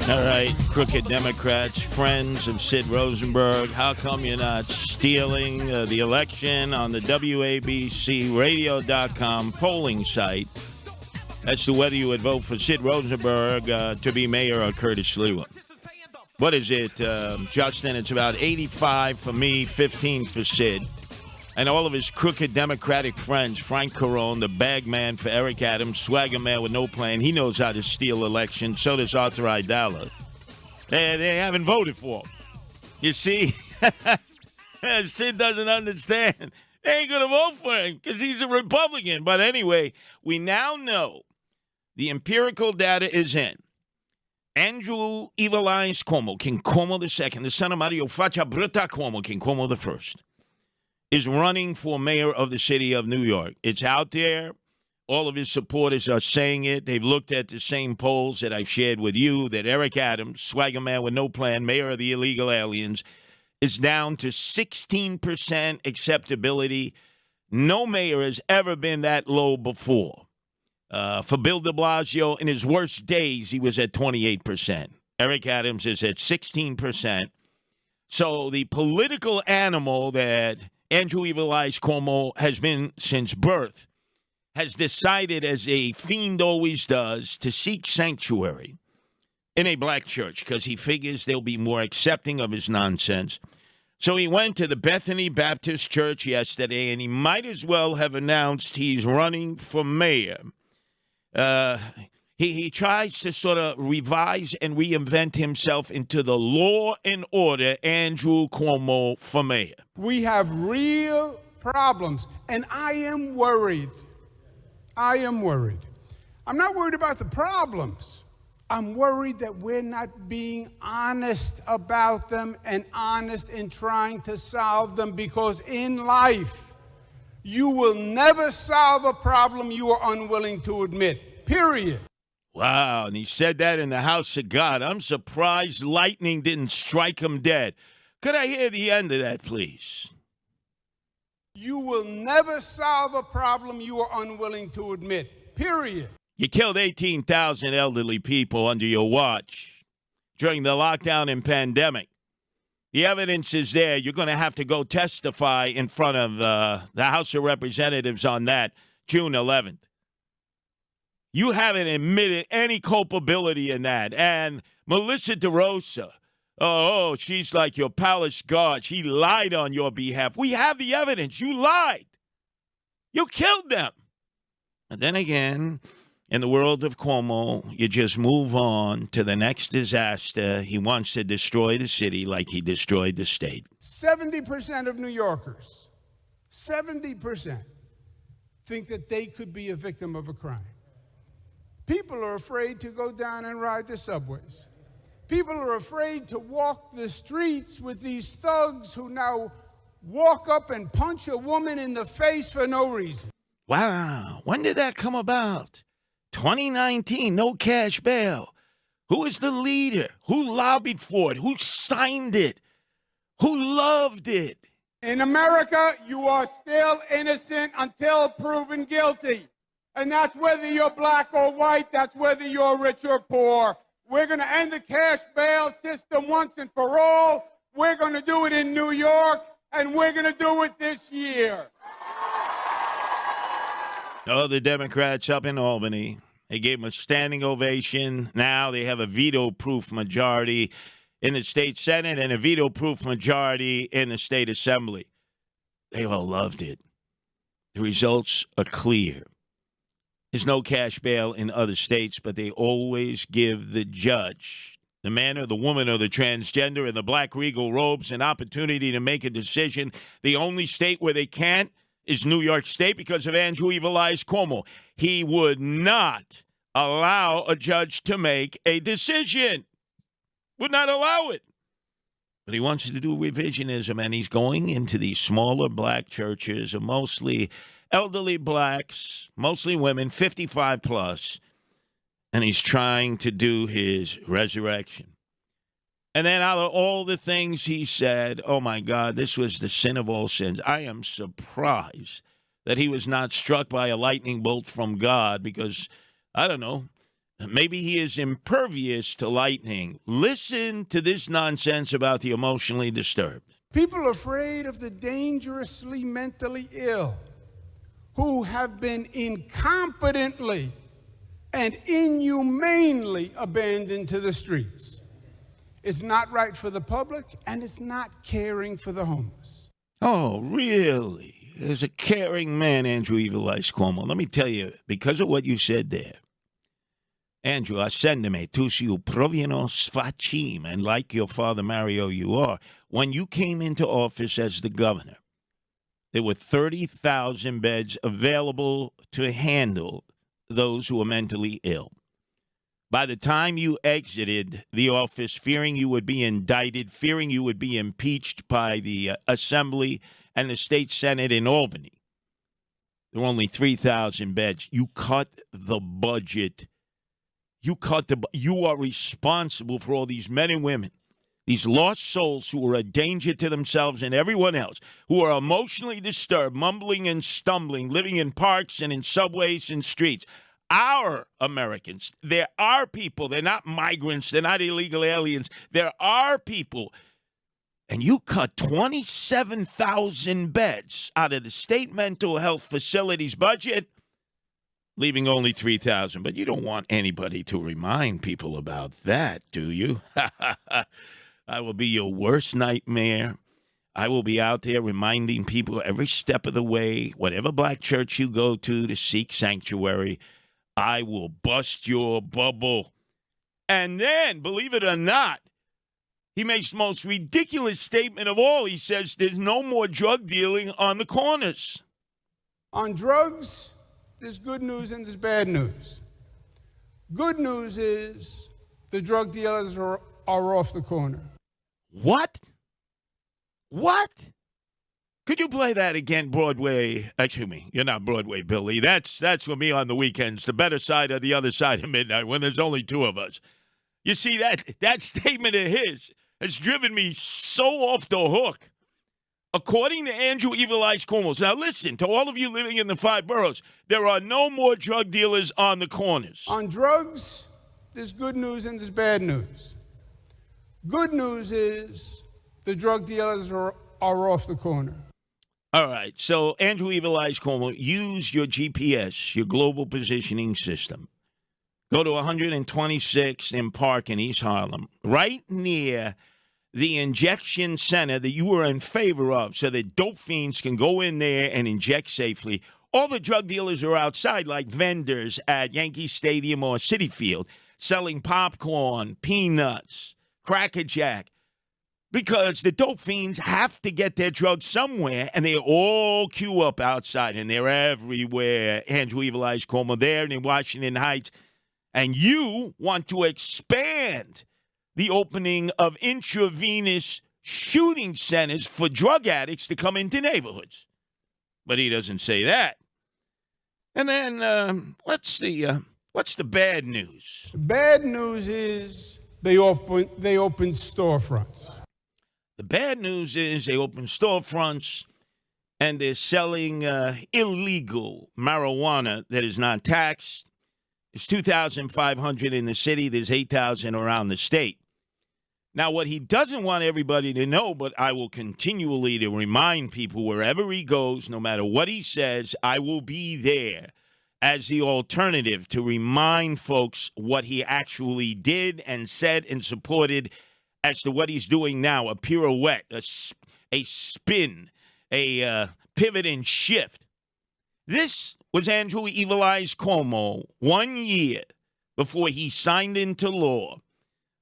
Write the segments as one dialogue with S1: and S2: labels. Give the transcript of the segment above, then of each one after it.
S1: All right, crooked Democrats, friends of Sid Rosenberg, how come you're not stealing the election on the WABCRadio.com polling site as to whether you would vote for Sid Rosenberg to be mayor or Curtis Lewa? What is it, Justin? It's about 85 for me, 15 for Sid. And all of his crooked Democratic friends, Frank Carone, the bag man for Eric Adams, swagger man with no plan. He knows how to steal elections. So does Arthur Aidala. They haven't voted for him. You see? Sid doesn't understand. They ain't going to vote for him because he's a Republican. But anyway, we now know the empirical data is in. Andrew Evil Eyes Cuomo, King Cuomo II, the son of Mario Faccia Brutta Cuomo, King Cuomo I, is running for mayor of the city of New York. It's out there. All of his supporters are saying it. They've looked at the same polls that I've shared with you, that Eric Adams, swagger man with no plan, mayor of the illegal aliens, is down to 16% acceptability. No mayor has ever been that low before. For Bill de Blasio, in his worst days, he was at 28%. Eric Adams is at 16%. So the political animal that Andrew Evil Eyes Cuomo has been since birth has decided, as a fiend always does, to seek sanctuary in a black church because he figures they'll be more accepting of his nonsense. So he went to the Bethany Baptist Church yesterday, and he might as well have announced he's running for mayor. He tries to sort of revise and reinvent himself into the law and order Andrew Cuomo for mayor.
S2: We have real problems, and I am worried. I'm not worried about the problems. I'm worried that we're not being honest about them and honest in trying to solve them, because in life, you will never solve a problem you are unwilling to admit, period.
S1: Wow, and he said that in the house of God. I'm surprised lightning didn't strike him dead. Could I hear the end of that, please?
S2: You will never solve a problem you are unwilling to admit, period.
S1: You killed 18,000 elderly people under your watch during the lockdown and pandemic. The evidence is there. You're going to have to go testify in front of the House of Representatives on that June 11th. You haven't admitted any culpability in that. And Melissa DeRosa, she's like your palace guard. She lied on your behalf. We have the evidence. You lied. You killed them. And then again, in the world of Cuomo, you just move on to the next disaster. He wants to destroy the city like he destroyed the state.
S2: 70% of New Yorkers, 70% think that they could be a victim of a crime. People are afraid to go down and ride the subways. People are afraid to walk the streets with these thugs who now walk up and punch a woman in the face for no reason.
S1: Wow. When did that come about? 2019, no cash bail. Who is the leader? Who lobbied for it? Who signed it? Who loved it?
S2: In America, you are still innocent until proven guilty. And that's whether you're black or white, that's whether you're rich or poor. We're going to end the cash bail system once and for all. We're going to do it in New York, and we're going to do it this year.
S1: Oh, the Democrats up in Albany, they gave them a standing ovation. Now they have a veto-proof majority in the state Senate and a veto-proof majority in the state assembly. They all loved it. The results are clear. There's no cash bail in other states, but they always give the judge, the man or the woman or the transgender in the black regal robes, an opportunity to make a decision. The only state where they can't is New York State because of Andrew Evil Eyes Cuomo. He would not allow a judge to make a decision. Would not allow it. But he wants to do revisionism, and he's going into these smaller black churches, mostly elderly blacks, mostly women, 55 plus, and he's trying to do his resurrection. And then out of all the things he said, oh my God, this was the sin of all sins. I am surprised that he was not struck by a lightning bolt from God because, I don't know, Maybe he is impervious to lightning. Listen to this nonsense about the emotionally disturbed.
S2: People are afraid of the dangerously mentally ill who have been incompetently and inhumanely abandoned to the streets. It's not right for the public, and it's not caring for the homeless.
S1: Oh, really? As a caring man, Andrew Evil Eyes Cuomo, let me tell you, because of what you said there, Andrew, ascendeme, tu siu provino sfacim, and like your father Mario you are, when you came into office as the governor, there were 30,000 beds available to handle those who are mentally ill. By the time you exited the office, fearing you would be indicted, fearing you would be impeached by the Assembly and the State Senate in Albany, there were only 3,000 beds. You cut the budget. You are responsible for all these men and women, these lost souls who are a danger to themselves and everyone else, who are emotionally disturbed, mumbling and stumbling, living in parks and in subways and streets. Our Americans, they're our people. They're not migrants. They're not illegal aliens. They're our people. And you cut 27,000 beds out of the state mental health facilities budget, leaving only 3,000. But you don't want anybody to remind people about that, do you? I will be your worst nightmare. I will be out there reminding people every step of the way, whatever black church you go to seek sanctuary, I will bust your bubble. And then, believe it or not, he makes the most ridiculous statement of all. He says there's no more drug dealing on the corners.
S2: On drugs, there's good news and there's bad news. Good news is the drug dealers are off the corner.
S1: What? What? Could you play that again, Broadway? Excuse me, you're not Broadway, Billy. That's for me on the weekends, the better side or the other side of midnight when there's only two of us. You see, that statement of his has driven me so off the hook. According to Andrew Evil Eyes Cuomo, now listen, to all of you living in the five boroughs, there are no more drug dealers on the corners.
S2: On drugs, there's good news and there's bad news. Good news is the drug dealers are off the corner.
S1: All right, so Andrew Evil Eyes Cuomo, use your GPS, your global positioning system. Go to 126th in Park in East Harlem, right near the injection center that you were in favor of so that dope fiends can go in there and inject safely. All the drug dealers are outside like vendors at Yankee Stadium or Citi Field selling popcorn, peanuts, Cracker Jack. Because the dope fiends have to get their drugs somewhere, and they all queue up outside, and they're everywhere. Andrew Evil Eyes Cuomo there in Washington Heights. And you want to expand the opening of intravenous shooting centers for drug addicts to come into neighborhoods. But he doesn't say that. And then what's the bad news?
S2: The bad news is they open storefronts.
S1: The bad news is they open storefronts and they're selling illegal marijuana that is not taxed. There's 2,500 in the city. There's 8,000 around the state. Now, what he doesn't want everybody to know, but I will continually to remind people wherever he goes, no matter what he says, I will be there as the alternative to remind folks what he actually did and said and supported as to what he's doing now, a pirouette, a spin, a pivot and shift. This was Andrew Evil Eyes Cuomo 1 year before he signed into law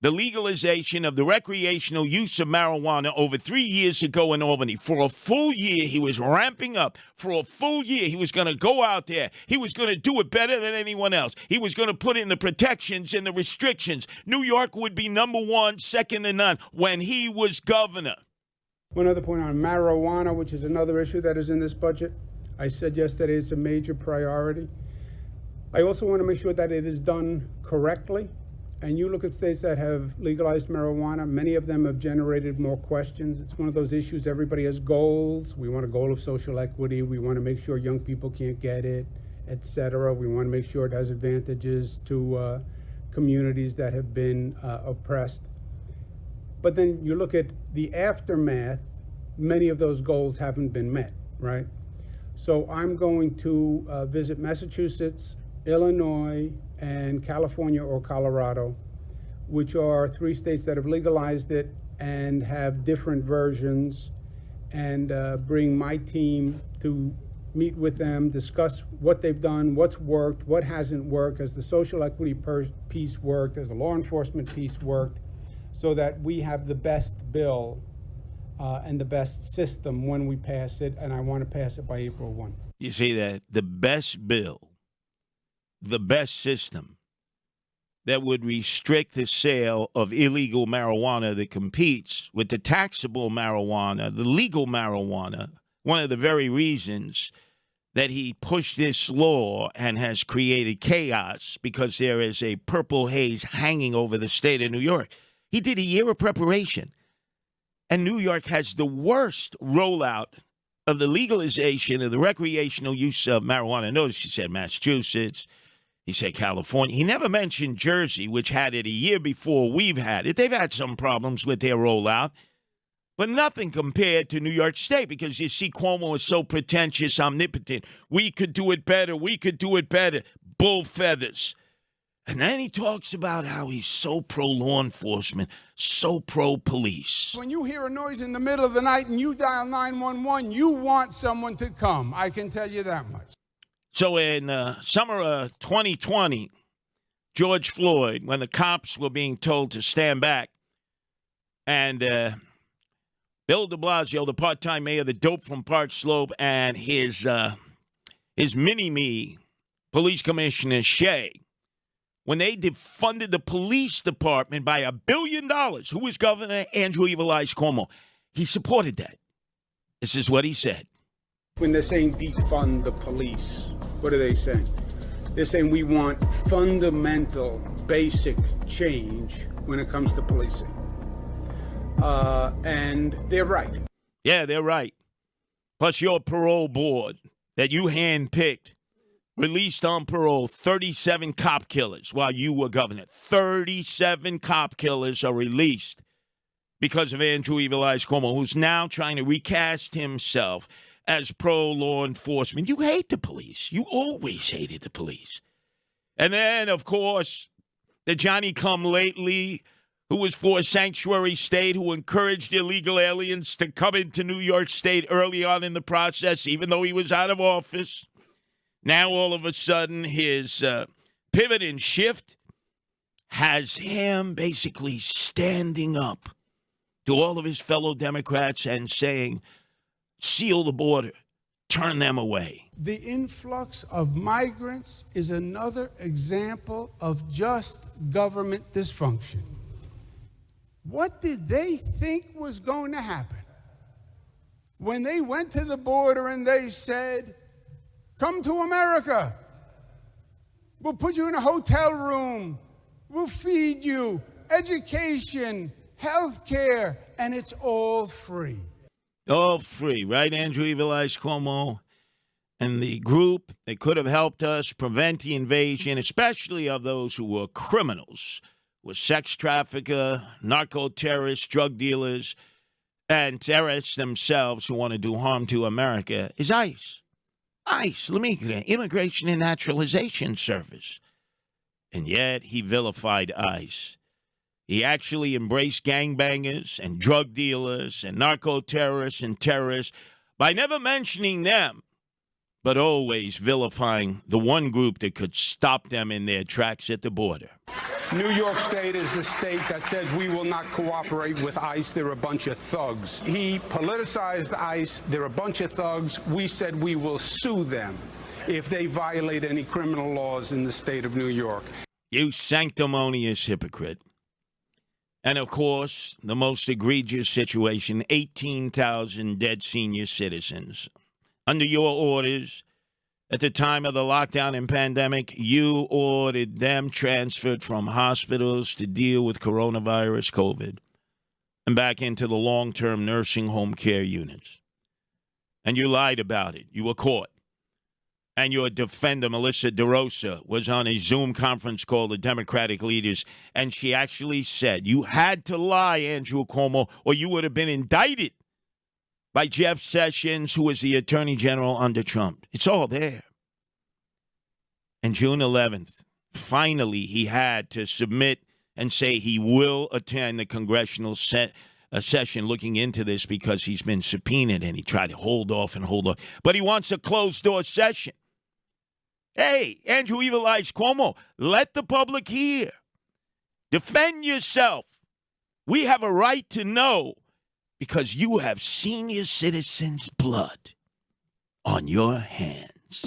S1: the legalization of the recreational use of marijuana over 3 years ago in Albany. For a full year, he was ramping up. For a full year, he was going to go out there. He was going to do it better than anyone else. He was going to put in the protections and the restrictions. New York would be number one, second to none, when he was governor.
S2: One other point on marijuana, which is another issue that is in this budget. I said yesterday it's a major priority. I also want to make sure that it is done correctly. And you look at states that have legalized marijuana, many of them have generated more questions. It's one of those issues, everybody has goals. We want a goal of social equity. We want to make sure young people can't get it, et cetera. We want to make sure it has advantages to communities that have been oppressed. But then you look at the aftermath, many of those goals haven't been met, right? So I'm going to visit Massachusetts, Illinois, and California or Colorado, which are 3 states that have legalized it and have different versions, and bring my team to meet with them, discuss what they've done, what's worked, what hasn't worked, as the social equity piece worked, as the law enforcement piece worked, so that we have the best bill and the best system when we pass it, and I want to pass it by April 1.
S1: You see that? The best bill, the best system that would restrict the sale of illegal marijuana that competes with the taxable marijuana, the legal marijuana, one of the very reasons that he pushed this law and has created chaos because there is a purple haze hanging over the state of New York. He did a year of preparation. And New York has the worst rollout of the legalization of the recreational use of marijuana. Notice he said Massachusetts, he said California. He never mentioned Jersey, which had it a year before we've had it. They've had some problems with their rollout, but nothing compared to New York State because, you see, Cuomo is so pretentious, omnipotent. We could do it better. We could do it better. Bull feathers. And then he talks about how he's so pro-law enforcement, so pro-police.
S2: When you hear a noise in the middle of the night and you dial 911, you want someone to come. I can tell you that much.
S1: So in summer of 2020, George Floyd, when the cops were being told to stand back, and Bill de Blasio, the part-time mayor, the dope from Park Slope, and his mini-me, Police Commissioner Shea, when they defunded the police department by $1 billion, who was Governor Andrew Evil Eyes Cuomo, he supported that. This is what he said.
S2: When they're saying defund the police, what are they saying? They're saying we want fundamental, basic change when it comes to policing. And they're right.
S1: Yeah, they're right. Plus your parole board that you handpicked released on parole 37 cop killers while you were governor. 37 cop killers are released because of Andrew Evil Eyes Cuomo, who's now trying to recast himself as pro-law enforcement. You hate the police. You always hated the police. And then, of course, the Johnny-come-lately who was for a sanctuary state, who encouraged illegal aliens to come into New York State early on in the process, even though he was out of office. Now, all of a sudden, his pivot and shift has him basically standing up to all of his fellow Democrats and saying, seal the border, turn them away.
S2: The influx of migrants is another example of just government dysfunction. What did they think was going to happen? When they went to the border and they said, come to America. We'll put you in a hotel room. We'll feed you, education, health care, and it's all free.
S1: All free, right, Andrew Evil Eyes Cuomo? And the group that could have helped us prevent the invasion, especially of those who were criminals, were sex traffickers, narco-terrorists, drug dealers, and terrorists themselves who want to do harm to America, is ICE. ICE, Immigration and Naturalization Service. And yet he vilified ICE. He actually embraced gangbangers and drug dealers and narco-terrorists and terrorists by never mentioning them, but always vilifying the one group that could stop them in their tracks at the border.
S2: New York State is the state that says we will not cooperate with ICE. They're a bunch of thugs. He politicized ICE. They're a bunch of thugs. We said we will sue them if they violate any criminal laws in the state of New York.
S1: You sanctimonious hypocrite. And, of course, the most egregious situation, 18,000 dead senior citizens. Under your orders, at the time of the lockdown and pandemic, you ordered them transferred from hospitals to deal with coronavirus, COVID, and back into the long-term nursing home care units. And you lied about it. You were caught. and your defender, Melissa DeRosa, was on a Zoom conference call with Democratic leaders, and she actually said, you had to lie, Andrew Cuomo, or you would have been indicted by Jeff Sessions, who was the Attorney General under Trump. It's all there. And June 11th, finally, he had to submit and say he will attend the congressional session looking into this because he's been subpoenaed, and he tried to hold off. But he wants a closed-door session. Hey, Andrew Evil Eyes Cuomo, let the public hear. Defend yourself. We have a right to know because you have senior citizens' blood on your hands.